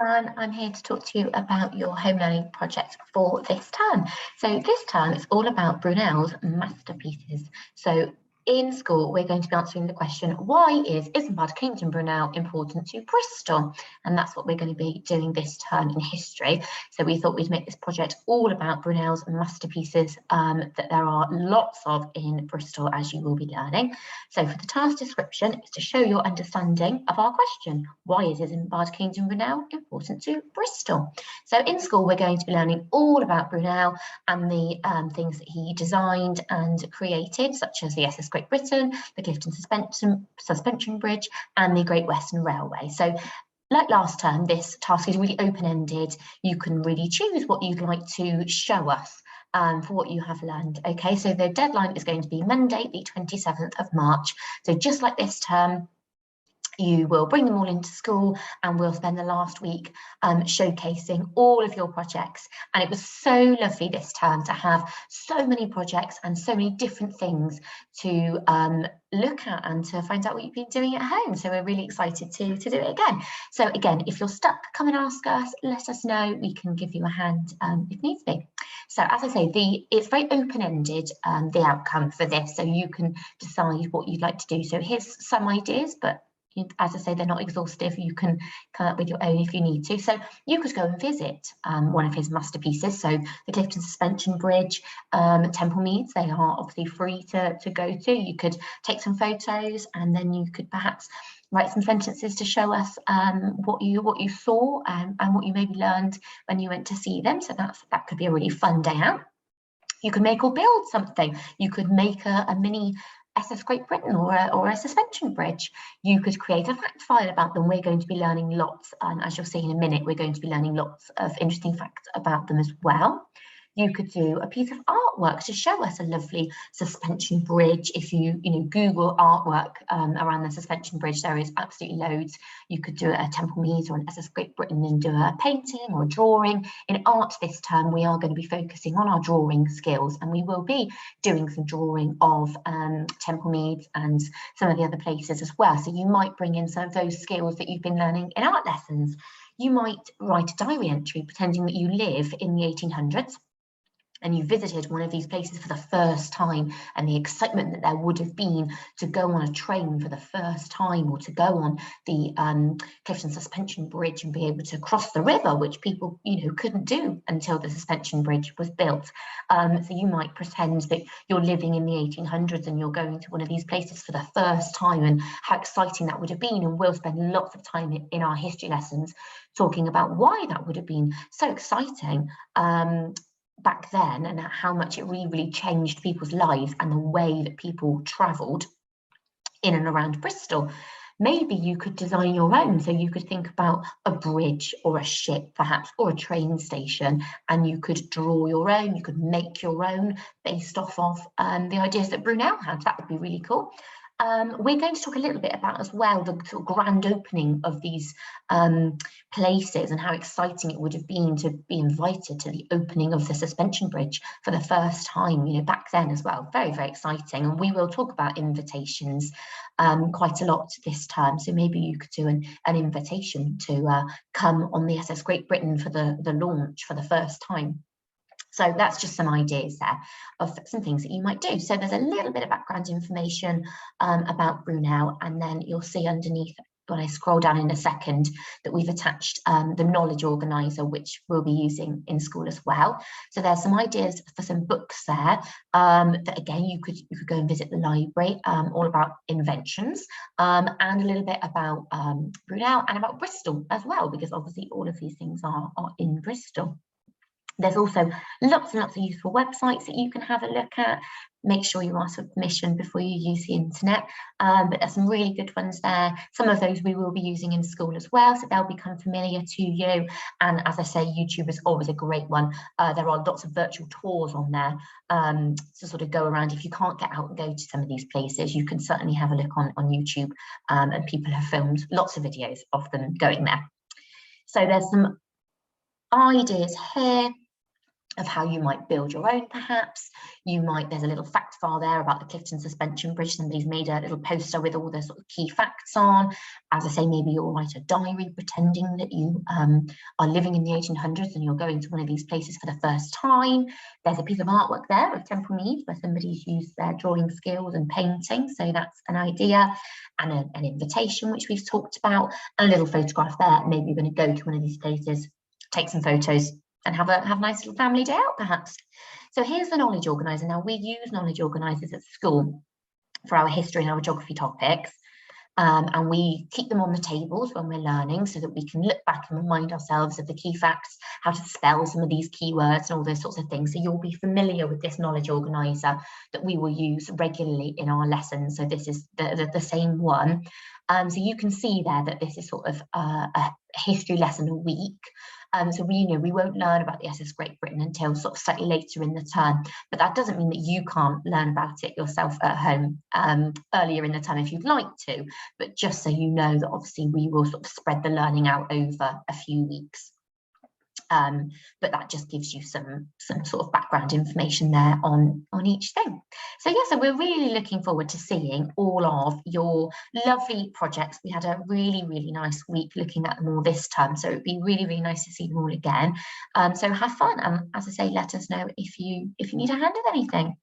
everyone, I'm here to talk to you about your home learning project for this term. So this term it's all about Brunel's masterpieces. So in school, we're going to be answering the question, why is Isambard Kingdom Brunel important to Bristol? And that's what we're going to be doing this term in history. So we thought we'd make this project all about Brunel's masterpieces that there are lots of in Bristol, as you will be learning. So for the task description, it's to show your understanding of our question, why is Isambard Kingdom Brunel important to Bristol? So in school, we're going to be learning all about Brunel and the things that he designed and created, such as the SS Great Britain, the Clifton Suspension Bridge, and the Great Western Railway. So like last term, this task is really open-ended. You can really choose what you'd like to show us for what you have learned. Okay, so the deadline is going to be Monday, the 27th of March. So just like this term, you will bring them all into school and we'll spend the last week showcasing all of your projects. And it was so lovely this term to have so many projects and so many different things to look at and to find out what you've been doing at home. So we're really excited to do it again. So again, if you're stuck, come and ask us, let us know. We can give you a hand if needs be. So as I say, it's very open-ended, the outcome for this. So you can decide what you'd like to do. So here's some ideas, but as I say, they're not exhaustive. You can come up with your own if you need to. So you could go and visit one of his masterpieces. So the Clifton Suspension Bridge, Temple Meads, they are obviously free to go to. You could take some photos and then you could perhaps write some sentences to show us what you saw and what you maybe learned when you went to see them. So that could be a really fun day out. You could make or build something. You could make a mini SS Great Britain or a suspension bridge. You could create a fact file about them. We're going to be learning lots, as you'll see in a minute, we're going to be learning lots of interesting facts about them as well. You could do a piece of artwork to show us a lovely suspension bridge. If you Google artwork around the suspension bridge, there is absolutely loads. You could do a Temple Meads or an SS Great Britain and do a painting or a drawing. In art this term, we are going to be focusing on our drawing skills, and we will be doing some drawing of Temple Meads and some of the other places as well. So you might bring in some of those skills that you've been learning in art lessons. You might write a diary entry pretending that you live in the 1800s. And you visited one of these places for the first time, and the excitement that there would have been to go on a train for the first time, or to go on the Clifton Suspension Bridge and be able to cross the river, which people couldn't do until the suspension bridge was built. So you might pretend that you're living in the 1800s and you're going to one of these places for the first time, and how exciting that would have been. And we'll spend lots of time in our history lessons talking about why that would have been so exciting back then, and how much it really changed people's lives and the way that people travelled in and around Bristol. Maybe you could design your own. So you could think about a bridge or a ship perhaps, or a train station, and you could draw your own, you could make your own based off of the ideas that Brunel had. That would be really cool. We're going to talk a little bit about as well the sort of grand opening of these places and how exciting it would have been to be invited to the opening of the suspension bridge for the first time, back then as well. Very, very exciting. And we will talk about invitations quite a lot this term. So maybe you could do an invitation to come on the SS Great Britain for the launch for the first time. So that's just some ideas there of some things that you might do. So there's a little bit of background information about Brunel, and then you'll see underneath when I scroll down in a second that we've attached the knowledge organizer, which we'll be using in school as well. So there's some ideas for some books there that again you could go and visit the library, all about inventions, and a little bit about Brunel and about Bristol as well, because obviously all of these things are in Bristol. There's also lots and lots of useful websites that you can have a look at. Make sure you ask for permission before you use the internet, but there's some really good ones there. Some of those we will be using in school as well, so they'll become familiar to you. And as I say, YouTube is always a great one. There are lots of virtual tours on there to sort of go around. If you can't get out and go to some of these places, you can certainly have a look on YouTube, and people have filmed lots of videos of them going there. So there's some ideas here of how you might build your own, perhaps. There's a little fact file there about the Clifton Suspension Bridge. Somebody's made a little poster with all the sort of key facts on. As I say, maybe you'll write a diary pretending that you are living in the 1800s and you're going to one of these places for the first time. There's a piece of artwork there of Temple Meads where somebody's used their drawing skills and painting. So that's an idea, and an invitation, which we've talked about, and a little photograph there. Maybe you're going to go to one of these places, take some photos, and have a nice little family day out, perhaps. So here's the knowledge organizer. Now, we use knowledge organizers at school for our history and our geography topics, and we keep them on the tables when we're learning so that we can look back and remind ourselves of the key facts, how to spell some of these keywords and all those sorts of things. So you'll be familiar with this knowledge organizer that we will use regularly in our lessons. So this is the same one. So you can see there that this is sort of a history lesson a week. So we won't learn about the SS Great Britain until sort of slightly later in the term, but that doesn't mean that you can't learn about it yourself at home earlier in the term if you'd like to, but just so you know that obviously we will sort of spread the learning out over a few weeks. But that just gives you some sort of background information there on each thing. So yeah, so we're really looking forward to seeing all of your lovely projects. We had a really, really nice week looking at them all this term, so it'd be really, really nice to see them all again. So have fun, and as I say, let us know if you need a hand with anything.